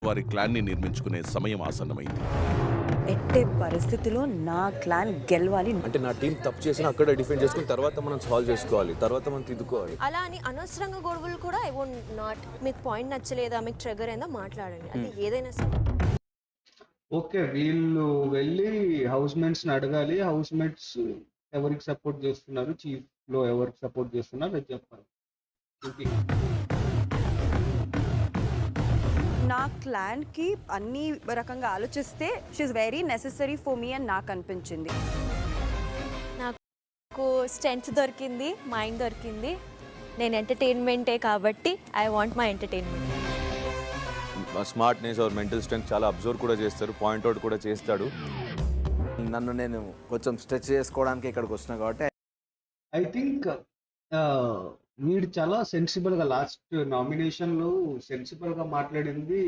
వారి క్లాన్ని నిర్మించుకునే సమయం ఆసన్నమైంది. ఎట్టే పరిస్థితిలో నా క్లాన్ గెలవాలి. అంటే నా టీం తప్పు చేసినా అక్కడ డిఫెండ్ చేసుకుని తర్వాత మనం సాల్వ్ చేసుకోవాలి, తర్వాత మనం తిద్దుకోవాలి. అలా అని అనవసరంగా గొడవలు కూడా ఐ వోంట్ నాట్. మీకు పాయింట్ నచ్చలేదా, మీకు ట్రిగర్ అయిందా, మాట్లాడండి. అది ఏదైనా సరే. ఓకే, వీళ్ళు వెళ్ళి హౌస్ మేట్స్ని అడగాలి. హౌస్ మేట్స్ ఎవరికి సపోర్ట్ చేస్తున్నారు, చీఫ్లో ఎవరికి సపోర్ట్ చేస్తున్నారు అది చెప్పాలి. ఓకే, నా క్లాన్కి అన్ని రకంగా ఆలోచిస్తే she is very necessary for me అని నాకు అనిపించింది. నాకు స్ట్రెంగ్త్ దొరికింది, మైండ్ దొరికింది. నేను ఎంటర్టైన్మెంటే కాబట్టి I want my entertainment. Smartness or mental strength చాలా అబ్జర్వ్ కూడా చేస్తారు, పాయింట్అవుట్ కూడా చేస్తాడు. నన్ను నేను కొంచెం స్ట్రెచ్ చేసుకోవడానికి ఇక్కడికి వచ్చినా కాబట్టి ఐ థింక్ వీడు చాలా సెన్సిబుల్గా లాస్ట్ నామినేషన్లో సెన్సిబుల్గా మాట్లాడింది